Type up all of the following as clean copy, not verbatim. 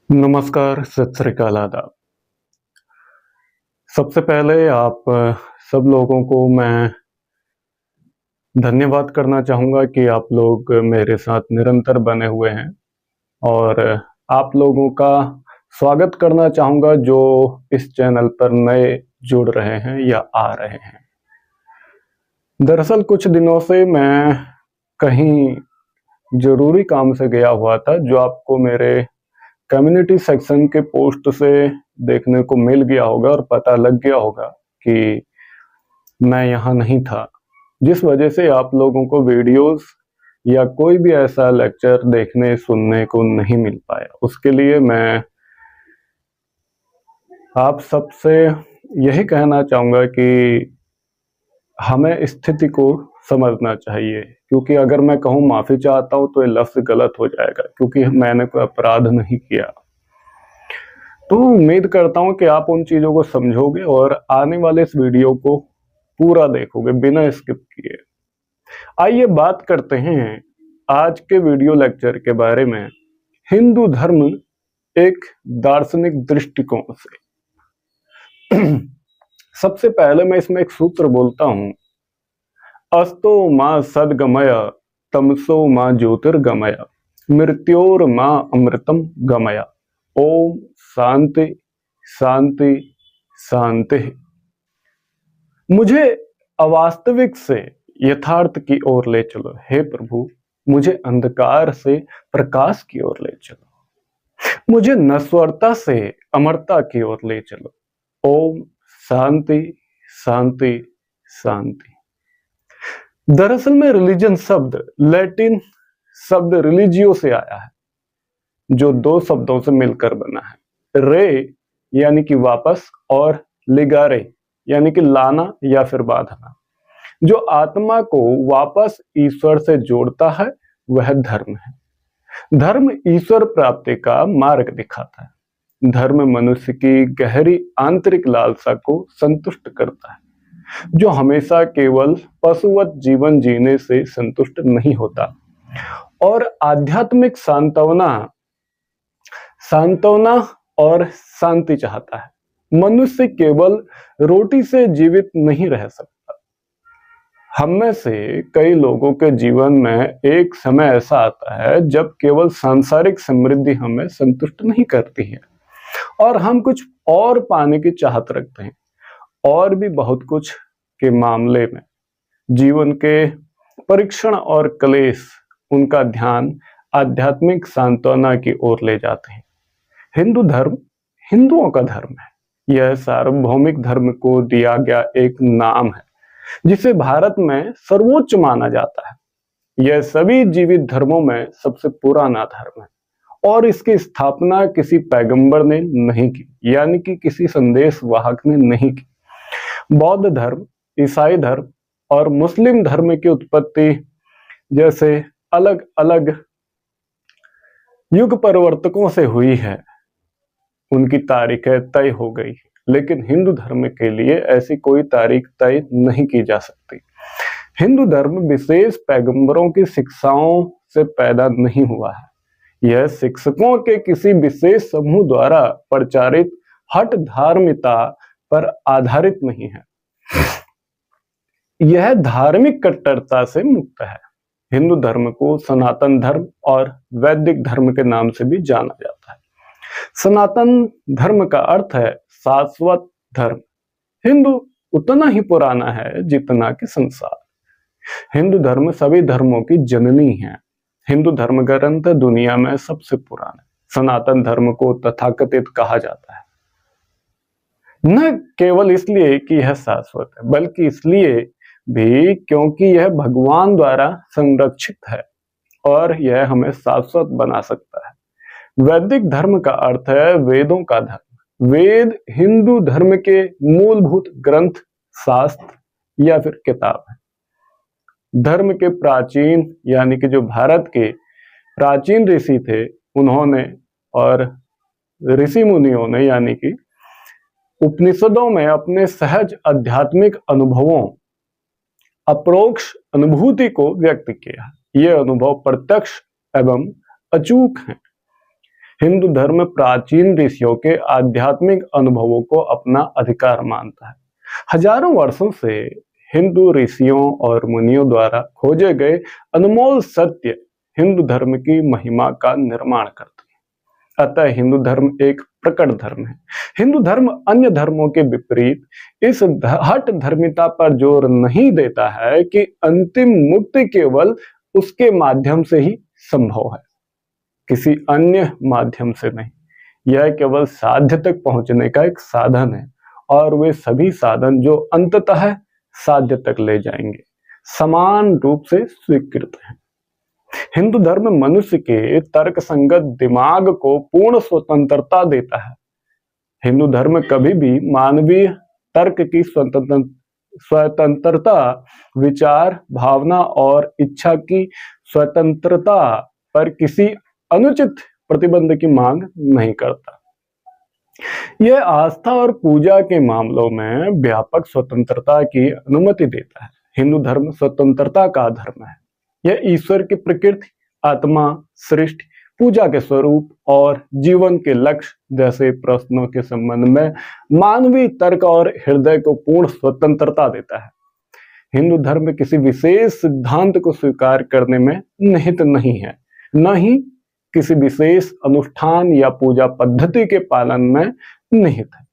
नमस्कार, सत श्री अकाल, आदाब। सबसे पहले आप सब लोगों को मैं धन्यवाद करना चाहूँगा कि आप लोग मेरे साथ निरंतर बने हुए हैं और आप लोगों का स्वागत करना चाहूँगा जो इस चैनल पर नए जुड़ रहे हैं या आ रहे हैं। दरअसल कुछ दिनों से मैं कहीं ज़रूरी काम से गया हुआ था, जो आपको मेरे कम्युनिटी सेक्शन के पोस्ट से देखने को मिल गया होगा और पता लग गया होगा कि मैं यहाँ नहीं था, जिस वजह से आप लोगों को वीडियोस या कोई भी ऐसा लेक्चर देखने सुनने को नहीं मिल पाया। उसके लिए मैं आप सबसे यही कहना चाहूँगा कि हमें स्थिति को समझना चाहिए, क्योंकि अगर मैं कहूँ माफ़ी चाहता हूँ तो ये लफ्ज़ गलत हो जाएगा, क्योंकि मैंने कोई अपराध नहीं किया। तो उम्मीद करता हूँ कि आप उन चीज़ों को समझोगे और आने वाले इस वीडियो को पूरा देखोगे बिना स्किप किए। आइए बात करते हैं आज के वीडियो लेक्चर के बारे में, हिंदू धर्म एक दार्शनिक दृष्टिकोण से। सबसे पहले मैं इसमें एक सूत्र बोलता हूँ, अस्तो मां सद्गमय तमसो मां ज्योतिर्गमय मृत्योर मां अमृतम गमय। ओम शांति शांति शांति। मुझे अवास्तविक से यथार्थ की ओर ले चलो, हे प्रभु। मुझे अंधकार से प्रकाश की ओर ले चलो, मुझे नश्वरता से अमरता की ओर ले चलो। ओम शांति शांति शांति। दरअसल में रिलीजन शब्द लैटिन शब्द रिलीजियो से आया है, जो दो शब्दों से मिलकर बना है। रे यानी कि वापस और लिगारे यानी कि लाना या फिर बांधना। जो आत्मा को वापस ईश्वर से जोड़ता है वह धर्म है। धर्म ईश्वर प्राप्ति का मार्ग दिखाता है। धर्म मनुष्य की गहरी आंतरिक लालसा को संतुष्ट करता है, जो हमेशा केवल पशुवत जीवन जीने से संतुष्ट नहीं होता और आध्यात्मिक सांत्वना और शांति चाहता है। मनुष्य केवल रोटी से जीवित नहीं रह सकता। हम में से कई लोगों के जीवन में एक समय ऐसा आता है जब केवल सांसारिक समृद्धि हमें संतुष्ट नहीं करती है और हम कुछ और पाने की चाहत रखते हैं। और भी बहुत कुछ के मामले में जीवन के परीक्षण और क्लेश उनका ध्यान आध्यात्मिक सांत्वना की ओर ले जाते हैं। हिंदू धर्म हिंदुओं का धर्म है। यह सार्वभौमिक धर्म को दिया गया एक नाम है, जिसे भारत में सर्वोच्च माना जाता है। यह सभी जीवित धर्मों में सबसे पुराना धर्म है और इसकी स्थापना किसी पैगंबर ने नहीं की, यानी कि किसी संदेश वाहक ने नहीं की। बौद्ध धर्म, ईसाई धर्म और मुस्लिम धर्म की उत्पत्ति जैसे अलग अलग युग परिवर्तकों से हुई है, उनकी तारीखें तय हो गई, लेकिन हिंदू धर्म के लिए ऐसी कोई तारीख तय नहीं की जा सकती। हिंदू धर्म विशेष पैगंबरों की शिक्षाओं से पैदा नहीं हुआ है। यह शिक्षकों के किसी विशेष समूह द्वारा प्रचारित हठ धार्मिकता पर आधारित नहीं है। यह धार्मिक कट्टरता से मुक्त है। हिंदू धर्म को सनातन धर्म और वैदिक धर्म के नाम से भी जाना जाता है। सनातन धर्म का अर्थ है शाश्वत धर्म। हिंदू उतना ही पुराना है जितना कि संसार। हिंदू धर्म सभी धर्मों की जननी है। हिंदू धर्म ग्रंथ दुनिया में सबसे पुराना है। सनातन धर्म को तथाकथित कहा जाता है, न केवल इसलिए कि यह शाश्वत है, बल्कि इसलिए भी क्योंकि यह भगवान द्वारा संरक्षित है और यह हमें शाश्वत बना सकता है। वैदिक धर्म का अर्थ है वेदों का धर्म। वेद हिंदू धर्म के मूलभूत ग्रंथ, शास्त्र या फिर किताब है। धर्म के प्राचीन यानी कि जो भारत के प्राचीन ऋषि थे, उन्होंने और ऋषि मुनियों ने यानी कि उपनिषदों में अपने सहज आध्यात्मिक अनुभवों, अपरोक्ष अनुभूति को व्यक्त किया। ये अनुभव प्रत्यक्ष एवं अचूक हैं। हिंदू धर्म प्राचीन ऋषियों के आध्यात्मिक अनुभवों को अपना अधिकार मानता है। हजारों वर्षों से हिंदू ऋषियों और मुनियों द्वारा खोजे गए अनमोल सत्य हिंदू धर्म की महिमा का निर्माण करते हैं। अतः हिंदू धर्म एक प्रकट धर्म है। हिंदू धर्म अन्य धर्मों के विपरीत इस हठ धर्मिता पर जोर नहीं देता है कि अंतिम मुक्ति केवल उसके माध्यम से ही संभव है, किसी अन्य माध्यम से नहीं। यह केवल साध्य तक पहुंचने का एक साधन है, और वे सभी साधन जो अंततः साध्य तक ले जाएंगे समान रूप से स्वीकृत हैं। हिंदू धर्म मनुष्य के तर्क संगत दिमाग को पूर्ण स्वतंत्रता देता है। हिंदू धर्म कभी भी मानवीय तर्क की स्वतंत्रता, विचार, भावना और इच्छा की स्वतंत्रता पर किसी अनुचित प्रतिबंध की मांग नहीं करता। यह आस्था और पूजा के मामलों में व्यापक स्वतंत्रता की अनुमति देता है। हिंदू धर्म स्वतंत्रता का धर्म है। यह ईश्वर की प्रकृति, आत्मा, सृष्टि, पूजा के स्वरूप और जीवन के लक्ष्य जैसे प्रश्नों के संबंध में मानवीय तर्क और हृदय को पूर्ण स्वतंत्रता देता है। हिंदू धर्म किसी विशेष सिद्धांत को स्वीकार करने में निहित नहीं है, न ही किसी विशेष अनुष्ठान या पूजा पद्धति के पालन में निहित है।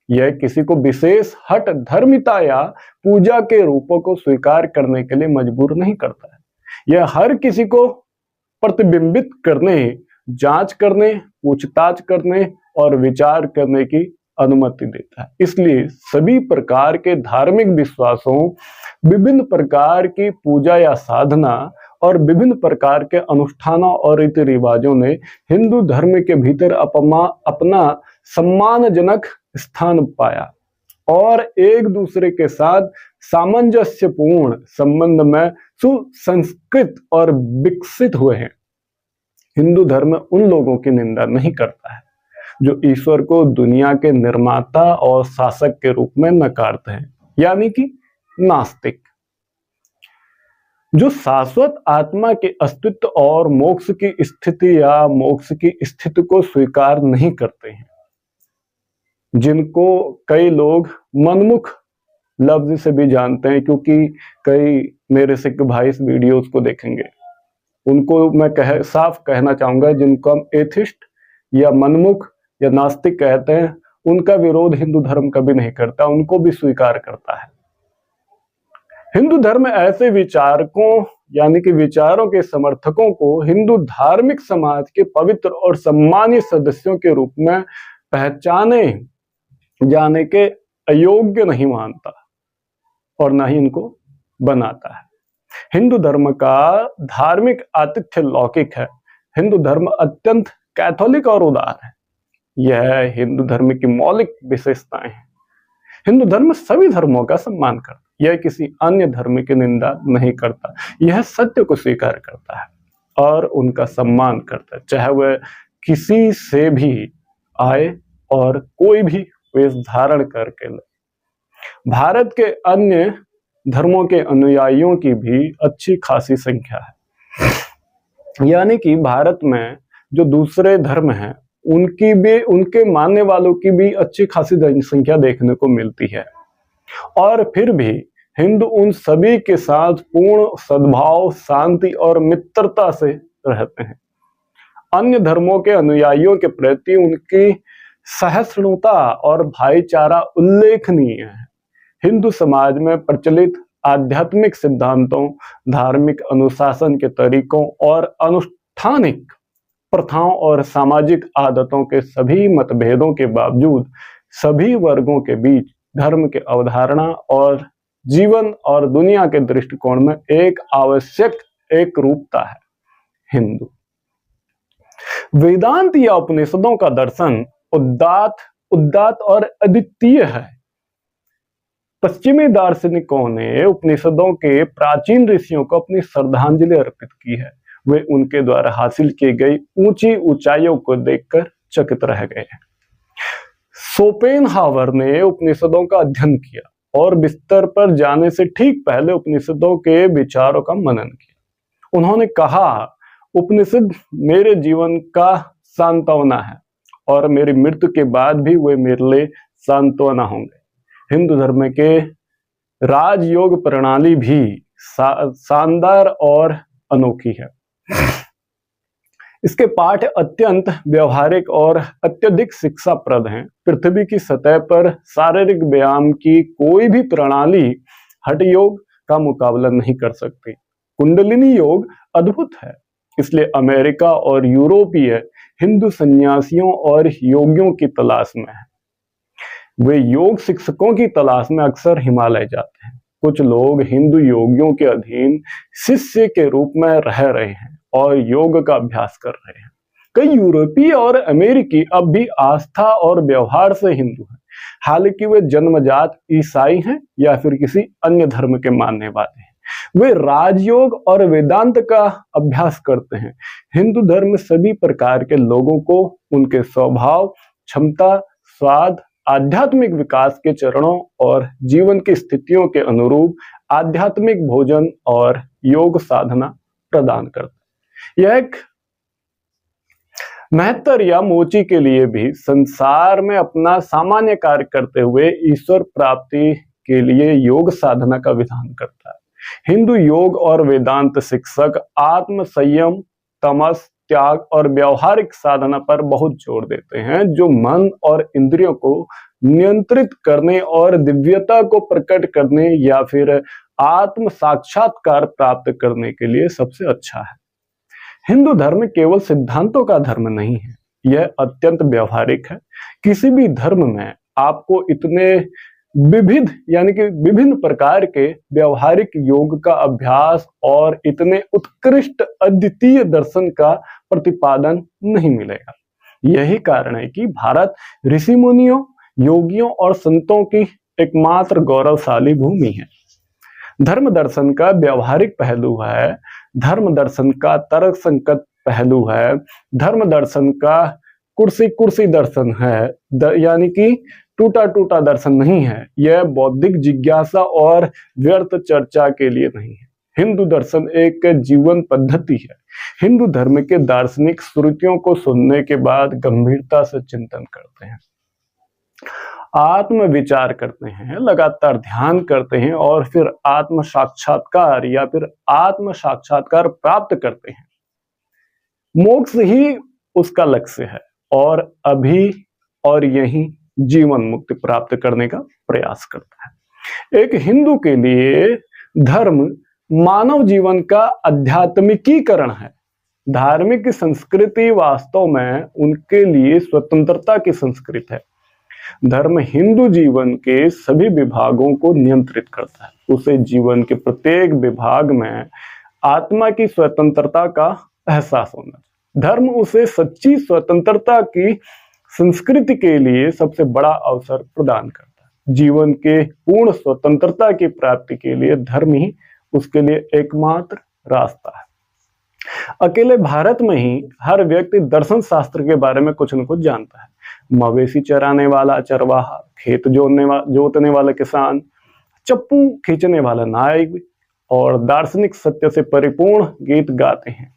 यह किसी को विशेष हठ धर्मिता या पूजा के रूपों को स्वीकार करने के लिए मजबूर नहीं करता है। यह हर किसी को प्रतिबिंबित करने, जांच करने, पूछताछ करने और विचार करने की अनुमति देता है। इसलिए सभी प्रकार के धार्मिक विश्वासों, विभिन्न प्रकार की पूजा या साधना और विभिन्न प्रकार के अनुष्ठानों और रीति रिवाजों ने हिंदू धर्म के भीतर अपना सम्मानजनक स्थान पाया और एक दूसरे के साथ सामंजस्यपूर्ण संबंध में सुसंस्कृत और विकसित हुए हैं। हिंदू धर्म उन लोगों की निंदा नहीं करता है जो ईश्वर को दुनिया के निर्माता और शासक के रूप में नकारते हैं, यानी कि नास्तिक, जो शाश्वत आत्मा के अस्तित्व और मोक्ष की स्थिति या मोक्ष की स्थिति को स्वीकार नहीं करते हैं, जिनको कई लोग मनमुख लफ्ज से भी जानते हैं, क्योंकि कई मेरे सिख भाई इस वीडियोस को देखेंगे। उनको मैं साफ कहना चाहूंगा, जिनको हम एथिस्ट या मनमुख या नास्तिक कहते हैं, उनका विरोध हिंदू धर्म कभी नहीं करता, उनको भी स्वीकार करता है। हिंदू धर्म ऐसे विचारकों यानी कि विचारों के समर्थकों को हिंदू धार्मिक समाज के पवित्र और सम्मानित सदस्यों के रूप में पहचाने जाने के अयोग्य नहीं मानता और न ही इनको बनाता है। हिंदू धर्म का धार्मिक आतिथ्य लौकिक है। हिंदू धर्म अत्यंत कैथोलिक और उदार है। यह हिंदू धर्म की मौलिक विशेषताएं हैं। हिंदू धर्म सभी धर्मों का सम्मान करता है। यह किसी अन्य धर्म की निंदा नहीं करता। यह सत्य को स्वीकार करता है और उनका सम्मान करता है, चाहे वह किसी से भी आए और कोई भी वेश धारण करके ले। भारत के अन्य धर्मों के अनुयायियों की भी अच्छी खासी संख्या है, यानी कि भारत में जो दूसरे धर्म हैं उनकी भी, उनके मानने वालों की भी अच्छी खासी जनसंख्या देखने को मिलती है। और फिर भी हिंदू उन सभी के साथ पूर्ण सद्भाव, शांति और मित्रता से रहते हैं। अन्य धर्मों के अनुयायियों के प्रति उनकी सहिष्णुता और भाईचारा उल्लेखनीय है। हिंदू समाज में प्रचलित आध्यात्मिक सिद्धांतों, धार्मिक अनुशासन के तरीकों और अनुष्ठानिक प्रथाओं और सामाजिक आदतों के सभी मतभेदों के बावजूद सभी वर्गों के बीच धर्म के अवधारणा और जीवन और दुनिया के दृष्टिकोण में एक आवश्यक एक रूपता है। हिंदू वेदांत या उपनिषदों का दर्शन उदात्त और अद्वितीय है। पश्चिमी दार्शनिकों ने उपनिषदों के प्राचीन ऋषियों को अपनी श्रद्धांजलि अर्पित की है। वे उनके द्वारा हासिल की गई ऊंची ऊंचाइयों को देखकर चकित रह गए। शोपेनहावर ने उपनिषदों का अध्ययन किया और बिस्तर पर जाने से ठीक पहले उपनिषदों के विचारों का मनन किया। उन्होंने कहा, उपनिषद मेरे जीवन का सांत्वना है और मेरी मृत्यु के बाद भी वे मेरे लिए सांत्वना होंगे। हिंदू धर्म के राजयोग प्रणाली भी शानदार और अनोखी है। इसके पाठ अत्यंत व्यवहारिक और अत्यधिक शिक्षाप्रद हैं। पृथ्वी की सतह पर शारीरिक व्यायाम की कोई भी प्रणाली हठ योग का मुकाबला नहीं कर सकती। कुंडलिनी योग अद्भुत है, इसलिए अमेरिका और यूरोपीय हिंदू सन्यासियों और योगियों की तलाश में है। वे योग शिक्षकों की तलाश में अक्सर हिमालय जाते हैं। कुछ लोग हिंदू योगियों के अधीन शिष्य के रूप में रह रहे हैं और योग का अभ्यास कर रहे हैं। कई यूरोपीय और अमेरिकी अब भी आस्था और व्यवहार से हिंदू हैं, हालांकि वे जन्मजात ईसाई हैं या फिर किसी अन्य धर्म के मानने वाले हैं। वे राजयोग और वेदांत का अभ्यास करते हैं। हिंदू धर्म सभी प्रकार के लोगों को उनके स्वभाव, क्षमता, स्वाद, आध्यात्मिक विकास के चरणों और जीवन की स्थितियों के अनुरूप आध्यात्मिक भोजन और योग साधना प्रदान करता है। यह एक महत्तर या मोची के लिए भी संसार में अपना सामान्य कार्य करते हुए ईश्वर प्राप्ति के लिए योग साधना का विधान करता है। हिंदू योग और वेदांत शिक्षक आत्म संयम, तमस, त्याग और व्यावहारिक साधना पर बहुत जोर देते हैं, जो मन और इंद्रियों को नियंत्रित करने और दिव्यता को प्रकट करने या फिर आत्म साक्षात्कार प्राप्त करने के लिए सबसे अच्छा है। हिंदू धर्म केवल सिद्धांतों का धर्म नहीं है, यह अत्यंत व्यवहारिक है। किसी भी धर्म में आपको इतने विविध यानी कि विभिन्न प्रकार के व्यवहारिक योग का अभ्यास और इतने उत्कृष्ट अद्वितीय दर्शन का प्रतिपादन नहीं मिलेगा। यही कारण है कि भारत ऋषि मुनियों, योगियों और संतों की एकमात्र गौरवशाली भूमि है। धर्म दर्शन का व्यवहारिक पहलू है, धर्म दर्शन का तर्क संगत पहलू है, धर्म दर्शन का कुर्सी दर्शन है, यानी कि टूटा टूटा दर्शन नहीं है। यह बौद्धिक जिज्ञासा और व्यर्थ चर्चा के लिए नहीं है। हिंदू दर्शन एक जीवन पद्धति है। हिंदू धर्म के दार्शनिक श्रुतियों को सुनने के बाद गंभीरता से चिंतन करते हैं, आत्म विचार करते हैं, लगातार ध्यान करते हैं और फिर आत्म साक्षात्कार प्राप्त करते हैं। मोक्ष ही उसका लक्ष्य है और अभी और यही जीवन मुक्ति प्राप्त करने का प्रयास करता है। एक हिंदू के लिए धर्म मानव जीवन का आध्यात्मिकीकरण है। धार्मिक संस्कृति वास्तव में उनके लिए स्वतंत्रता की संस्कृति है। धर्म हिंदू जीवन के सभी विभागों को नियंत्रित करता है। उसे जीवन के प्रत्येक विभाग में आत्मा की स्वतंत्रता का एहसास होना चाहिए। धर्म उसे सच्ची स्वतंत्रता की संस्कृति के लिए सबसे बड़ा अवसर प्रदान करता है। जीवन के पूर्ण स्वतंत्रता की प्राप्ति के लिए धर्म ही उसके लिए एकमात्र रास्ता है। अकेले भारत में ही हर व्यक्ति दर्शन शास्त्र के बारे में कुछ न कुछ जानता है। मवेशी चराने वाला चरवाहा, खेत जोतने वाला किसान, चप्पू खींचने वाला नायक और दार्शनिक सत्य से परिपूर्ण गीत गाते हैं।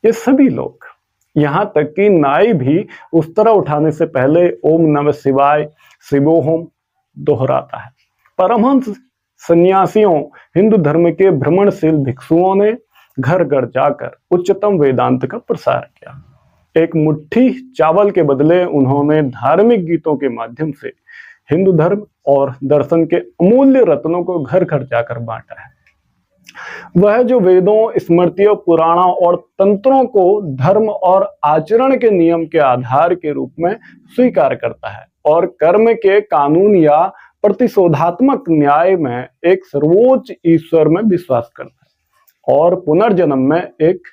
ये सभी लोग, यहाँ तक कि नाई भी उस्तरा उठाने से पहले ओम नमः शिवाय, शिवोहम दोहराता है। परमहंस सन्यासियों, हिंदू धर्म के भ्रमणशील भिक्षुओं ने घर घर जाकर उच्चतम वेदांत का प्रसार किया। एक मुट्ठी चावल के बदले उन्होंने धार्मिक गीतों के माध्यम से हिंदू धर्म और दर्शन के अमूल्य रत्नों को घर घर जाकर बांटा है। वह जो वेदों, स्मृतियों, पुराणों और तंत्रों को धर्म और आचरण के नियम के आधार के रूप में स्वीकार करता है और कर्म के कानून या प्रतिशोधात्मक न्याय में एक सर्वोच्च ईश्वर में विश्वास करता है और पुनर्जन्म में एक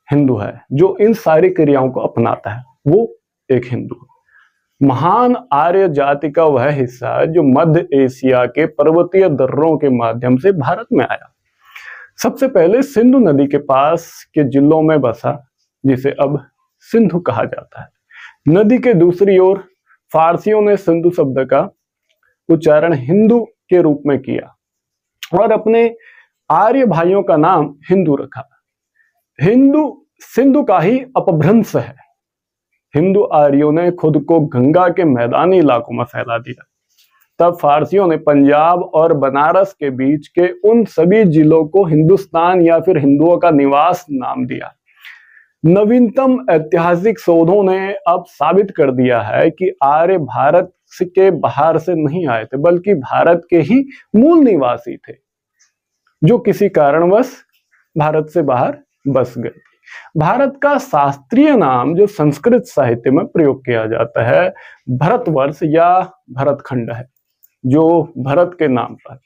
हिंदू है जो इन सारी क्रियाओं को अपनाता है, वो एक हिंदू है। महान आर्य जाति का वह हिस्सा जो मध्य एशिया के पर्वतीय दर्रों के माध्यम से भारत में आया। सबसे पहले सिंधु नदी के पास के जिलों में बसा, जिसे अब सिंधु कहा जाता है। नदी के दूसरी ओर फारसियों ने सिंधु शब्द का उच्चारण हिंदू के रूप में किया और अपने आर्य भाइयों का नाम हिंदू रखा। हिंदू सिंधु का ही अपभ्रंश है। हिंदू आर्यों ने खुद को गंगा के मैदानी इलाकों में फैला दिया। तब फारसियों ने पंजाब और बनारस के बीच के उन सभी जिलों को हिंदुस्तान या फिर हिंदुओं का निवास नाम दिया। नवीनतम ऐतिहासिक शोधों ने अब साबित कर दिया है कि आर्य भारत के बाहर से नहीं आए थे, बल्कि भारत के ही मूल निवासी थे, जो किसी कारणवश भारत से बाहर बस गए। भारत का शास्त्रीय नाम जो संस्कृत साहित्य में प्रयोग किया जाता है, भरतवर्ष या भरतखंड है, जो भरत के नाम पर,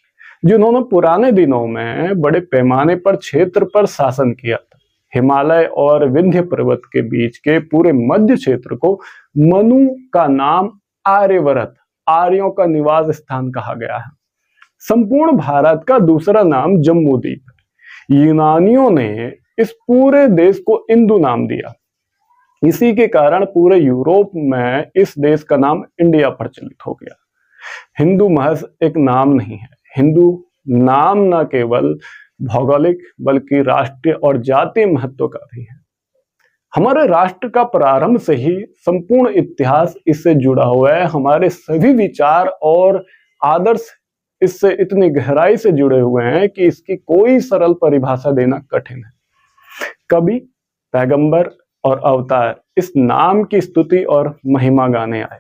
जिन्होंने पुराने दिनों में बड़े पैमाने पर क्षेत्र पर शासन किया था। हिमालय और विंध्य पर्वत के बीच के पूरे मध्य क्षेत्र को मनु का नाम आर्यवर्त, आर्यों का निवास स्थान कहा गया है। संपूर्ण भारत का दूसरा नाम जम्बूद्वीप है। यूनानियों ने इस पूरे देश को इंदु नाम दिया। इसी के कारण पूरे यूरोप में इस देश का नाम इंडिया प्रचलित हो गया। हिंदू महज एक नाम नहीं है। हिंदू नाम न केवल भौगोलिक बल्कि राष्ट्रीय और जातीय महत्व का भी है। हमारे राष्ट्र का प्रारंभ से ही संपूर्ण इतिहास इससे जुड़ा हुआ है। हमारे सभी विचार और आदर्श इससे इतनी गहराई से जुड़े हुए हैं कि इसकी कोई सरल परिभाषा देना कठिन है। कवि, पैगंबर और अवतार इस नाम की स्तुति और महिमा गाने आए।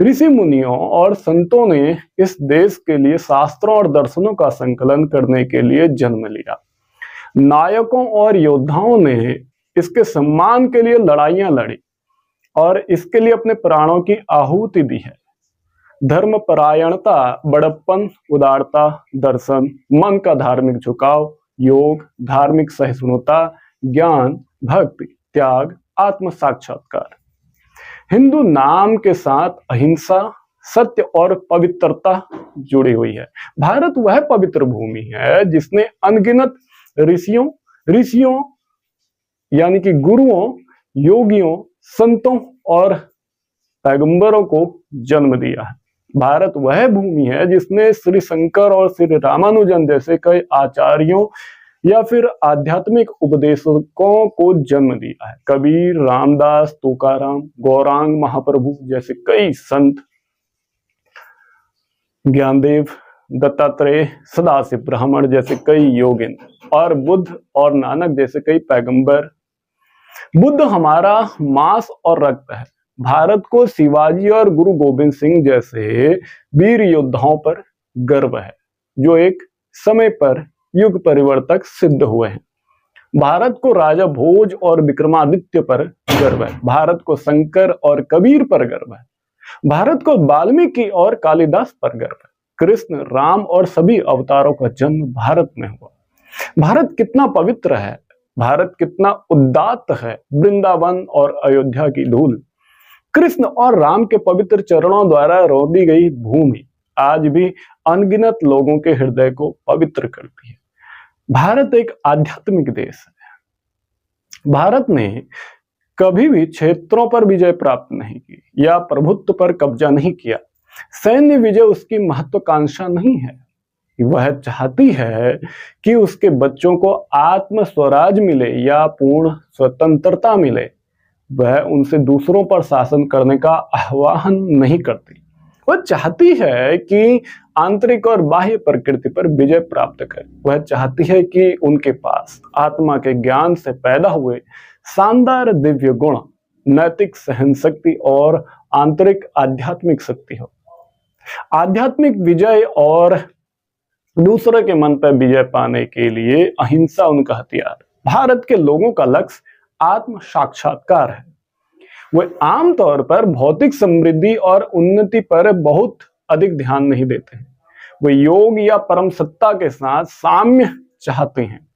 ऋषि मुनियों और संतों ने इस देश के लिए शास्त्रों और दर्शनों का संकलन करने के लिए जन्म लिया। नायकों और योद्धाओं ने इसके सम्मान के लिए लड़ाइयां लड़ी और इसके लिए अपने प्राणों की आहुति दी है। धर्म परायणता, बड़प्पन, उदारता, दर्शन, मन का धार्मिक झुकाव, योग, धार्मिक सहिष्णुता, ज्ञान, भक्ति, त्याग, आत्म साक्षात्कार। हिंदू नाम के साथ अहिंसा, सत्य और पवित्रता जुड़ी हुई है। भारत वह पवित्र भूमि है जिसने अनगिनत ऋषियों यानी कि गुरुओं, योगियों, संतों और पैगंबरों को जन्म दिया है। भारत वह भूमि है जिसने श्री शंकर और श्री रामानुजन जैसे कई आचार्यों या फिर आध्यात्मिक उपदेशकों को जन्म दिया है। कबीर, रामदास, तुकाराम, गौरांग महाप्रभु जैसे कई संत, ज्ञानदेव, दत्तात्रेय, सदाशिव ब्राह्मण जैसे कई योगिन और बुद्ध और नानक जैसे कई पैगंबर। बुद्ध हमारा मांस और रक्त है। भारत को शिवाजी और गुरु गोविंद सिंह जैसे वीर योद्धाओं पर गर्व है, जो एक समय पर युग परिवर्तक सिद्ध हुए हैं। भारत को राजा भोज और विक्रमादित्य पर गर्व है। भारत को शंकर और कबीर पर गर्व है। भारत को वाल्मीकि और कालिदास पर गर्व है। कृष्ण, राम और सभी अवतारों का जन्म भारत में हुआ। भारत कितना पवित्र है, भारत कितना उदात्त है। वृंदावन और अयोध्या की धूल कृष्ण और राम के पवित्र चरणों द्वारा रोदी गई भूमि आज भी अनगिनत लोगों के हृदय को पवित्र करती है। भारत एक आध्यात्मिक देश है। भारत ने कभी भी क्षेत्रों पर विजय प्राप्त नहीं की या प्रभुत्व पर कब्जा नहीं किया। सैन्य विजय उसकी महत्वाकांक्षा नहीं है। वह चाहती है कि उसके बच्चों को आत्म स्वराज मिले या पूर्ण स्वतंत्रता मिले। वह उनसे दूसरों पर शासन करने का आह्वान नहीं करती। वह चाहती है कि आंतरिक और बाह्य प्रकृति पर विजय प्राप्त करे। वह चाहती है कि उनके पास आत्मा के ज्ञान से पैदा हुए शानदार दिव्य गुण, नैतिक सहन शक्ति और आंतरिक आध्यात्मिक शक्ति हो। आध्यात्मिक विजय और दूसरे के मन पर विजय पाने के लिए अहिंसा उनका हथियार। भारत के लोगों का लक्ष्य आत्म साक्षात्कार है। वे आमतौर पर भौतिक समृद्धि और उन्नति पर बहुत अधिक ध्यान नहीं देते हैं। वे योग या परम सत्ता के साथ साम्य चाहते हैं।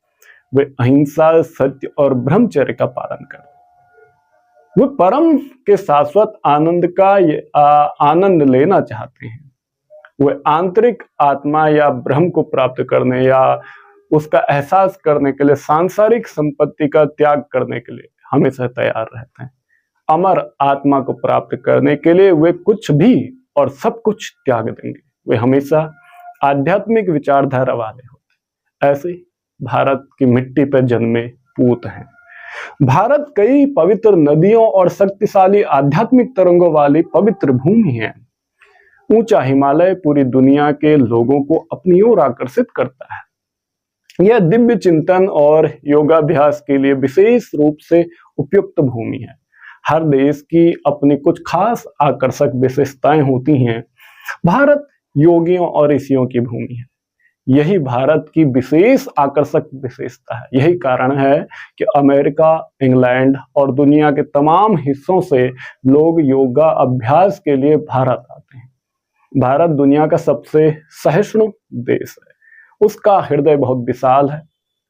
वे अहिंसा, सत्य और ब्रह्मचर्य का पालन करते हैं। वे परम के शाश्वत आनंद का आनंद लेना चाहते हैं। वे आंतरिक आत्मा या ब्रह्म को प्राप्त करने या उसका एहसास करने के लिए सांसारिक संपत्ति का त्याग करने के लिए हमेशा तैयार रहते हैं। अमर आत्मा को प्राप्त करने के लिए वे कुछ भी और सब कुछ त्याग देंगे। वे हमेशा आध्यात्मिक विचारधारा वाले होते हैं। ऐसे भारत की मिट्टी पर जन्मे पूत हैं। भारत कई पवित्र नदियों और शक्तिशाली आध्यात्मिक तरंगों वाली पवित्र भूमि है। ऊंचा हिमालय पूरी दुनिया के लोगों को अपनी ओर आकर्षित करता है। यह दिव्य चिंतन और योगाभ्यास के लिए विशेष रूप से उपयुक्त भूमि है। हर देश की अपनी कुछ खास आकर्षक विशेषताएं होती हैं। भारत योगियों और ऋषियों की भूमि है। यही भारत की विशेष आकर्षक विशेषता है। यही कारण है कि अमेरिका, इंग्लैंड और दुनिया के तमाम हिस्सों से लोग योगा अभ्यास के लिए भारत आते हैं। भारत दुनिया का सबसे सहिष्णु देश है। उसका हृदय बहुत विशाल है।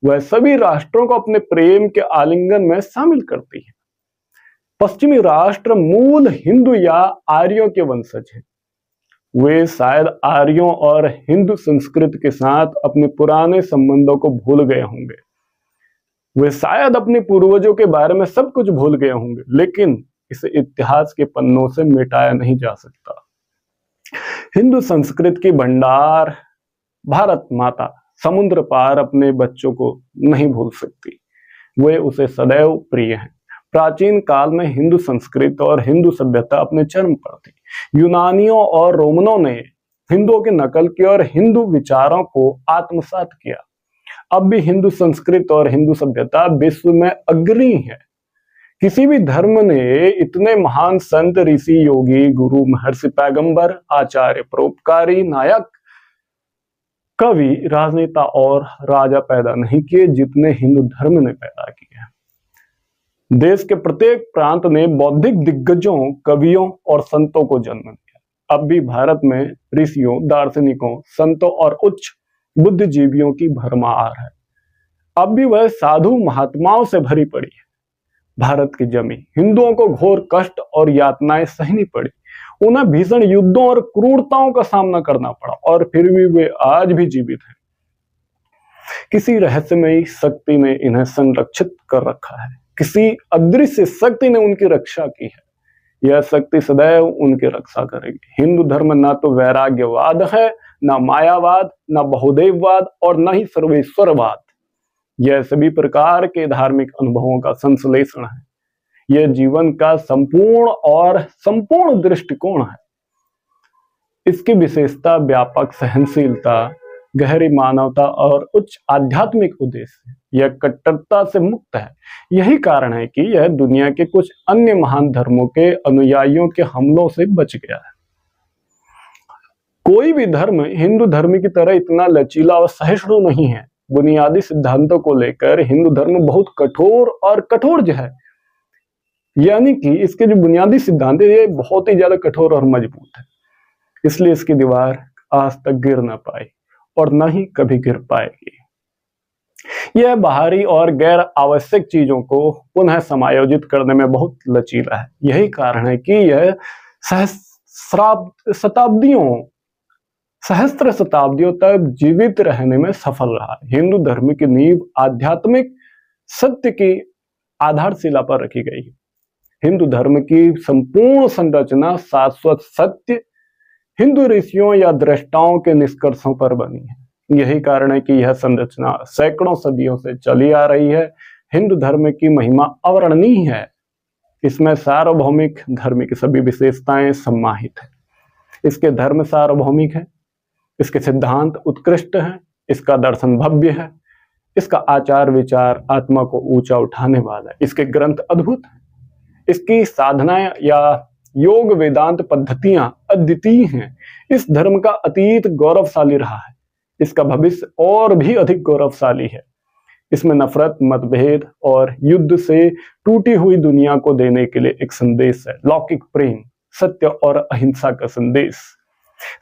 वह सभी राष्ट्रों को अपने प्रेम के आलिंगन में शामिल करती है। पश्चिमी राष्ट्र मूल हिंदू या आर्यों के वंशज हैं। वे शायद आर्यों और हिंदू संस्कृति के साथ अपने पुराने संबंधों को भूल गए होंगे। वे शायद अपने पूर्वजों के बारे में सब कुछ भूल गए होंगे, लेकिन इसे इतिहास के पन्नों से मिटाया नहीं जा सकता। हिंदू संस्कृति की भंडार भारत माता समुद्र पार अपने बच्चों को नहीं भूल सकती। वे उसे सदैव प्रिय हैं। प्राचीन काल में हिंदू संस्कृति और हिंदू सभ्यता अपने चरम पर थी। यूनानियों और रोमनों ने हिंदुओं की नकल की और हिंदू विचारों को आत्मसात किया। अब भी हिंदू संस्कृति और हिंदू सभ्यता विश्व में अग्रणी है। किसी भी धर्म ने इतने महान संत, ऋषि, योगी, गुरु, महर्षि, पैगंबर, आचार्य, परोपकारी, नायक, कवि, राजनेता और राजा पैदा नहीं किए जितने हिंदू धर्म ने पैदा किए। देश के प्रत्येक प्रांत ने बौद्धिक दिग्गजों, कवियों और संतों को जन्म दिया। अब भी भारत में ऋषियों, दार्शनिकों, संतों और उच्च बुद्धिजीवियों की भरमार है। अब भी वह साधु महात्माओं से भरी पड़ी है। भारत की जमीन हिंदुओं को घोर कष्ट और यातनाएं सहनी पड़ी। उन्हें भीषण युद्धों और क्रूरताओं का सामना करना पड़ा, और फिर भी वे आज भी जीवित हैं। किसी रहस्यमयी शक्ति ने इन्हें संरक्षित कर रखा है। किसी अदृश्य शक्ति ने उनकी रक्षा की है। यह शक्ति सदैव उनकी रक्षा करेगी। हिंदू धर्म ना तो वैराग्यवाद है, ना मायावाद, ना बहुदेववाद और न ही सर्वेश्वरवाद। यह सभी प्रकार के धार्मिक अनुभवों का संश्लेषण है। यह जीवन का संपूर्ण और संपूर्ण दृष्टिकोण है। इसकी विशेषता व्यापक सहनशीलता, गहरी मानवता और उच्च आध्यात्मिक उद्देश्य है। यह कट्टरता से मुक्त है। यही कारण है कि यह दुनिया के कुछ अन्य महान धर्मों के अनुयायियों के हमलों से बच गया है। कोई भी धर्म हिंदू धर्म की तरह इतना लचीला और सहिष्णु नहीं है। बुनियादी सिद्धांतों को लेकर हिंदू धर्म बहुत कठोर और कठोर है। यानी कि इसके जो बुनियादी सिद्धांत है ये बहुत ही ज्यादा कठोर और मजबूत है। इसलिए इसकी दीवार आज तक गिर ना पाई और न ही कभी गिर पाएगी। यह बाहरी और गैर आवश्यक चीजों को पुनः समायोजित करने में बहुत लचीला है। यही कारण है कि यह सहस्त्र शताब्दियों तक जीवित रहने में सफल रहा। हिंदू धर्म की नींव आध्यात्मिक सत्य की आधारशिला पर रखी गई है। हिंदू धर्म की संपूर्ण संरचना शाश्वत सत्य, हिंदू ऋषियों या दृष्टाओं के निष्कर्षों पर बनी है। यही कारण है कि यह संरचना सैकड़ों सदियों से चली आ रही है। हिंदू धर्म की महिमा अवर्णनीय है। इसमें सार्वभौमिक धर्म की सभी विशेषताएं सम्माहित है। इसके धर्म सार्वभौमिक है, इसके सिद्धांत उत्कृष्ट हैं, इसका दर्शन भव्य है, इसका आचार विचार आत्मा को ऊंचा उठाने वाला है, इसके ग्रंथ अद्भुत हैं, इसकी साधनाएं या योग वेदांत पद्धतियां अद्वितीय हैं। इस धर्म का अतीत गौरवशाली रहा है, इसका भविष्य और भी अधिक गौरवशाली है। इसमें नफरत, मतभेद और युद्ध से टूटी हुई दुनिया को देने के लिए एक संदेश है, लौकिक प्रेम, सत्य और अहिंसा का संदेश,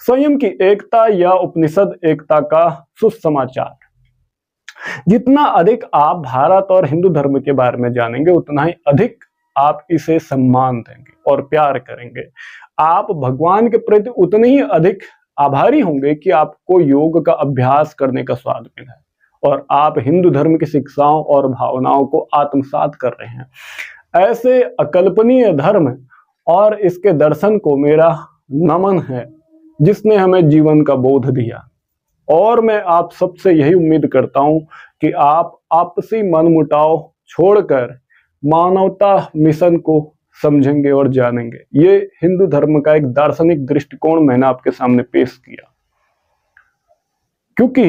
स्वयं की एकता या उपनिषद एकता का सुसमाचार। जितना अधिक आप भारत और हिंदू धर्म के बारे में जानेंगे उतना ही अधिक आप इसे सम्मान देंगे और प्यार करेंगे। आप भगवान के प्रति उतने ही अधिक आभारी होंगे कि आपको योग का अभ्यास करने का स्वाद मिला है और आप हिंदू धर्म की शिक्षाओं और भावनाओं को आत्मसात कर रहे हैं। ऐसे अकल्पनीय धर्म और इसके दर्शन को मेरा नमन है जिसने हमें जीवन का बोध दिया। और मैं आप सबसे यही उम्मीद करता हूं कि आप आपसी मनमुटाव छोड़कर मानवता मिशन को समझेंगे और जानेंगे। ये हिंदू धर्म का एक दार्शनिक दृष्टिकोण मैंने आपके सामने पेश किया, क्योंकि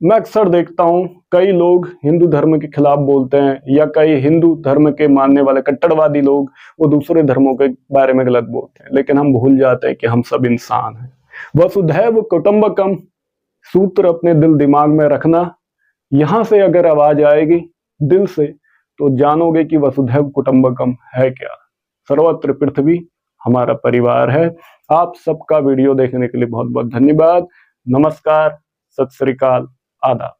मैं अक्सर देखता हूं कई लोग हिंदू धर्म के खिलाफ बोलते हैं, या कई हिंदू धर्म के मानने वाले कट्टरवादी लोग वो दूसरे धर्मों के बारे में गलत बोलते हैं, लेकिन हम भूल जाते हैं कि हम सब इंसान हैं। वसुधैव कुटुंबकम सूत्र अपने दिल दिमाग में रखना। यहां से अगर आवाज आएगी दिल से तो जानोगे कि वसुधैव कुटुंबकम है क्या। सर्वत्र पृथ्वी हमारा परिवार है। आप सबका वीडियो देखने के लिए बहुत बहुत धन्यवाद। नमस्कार, सत श्री अकाल, आदाब।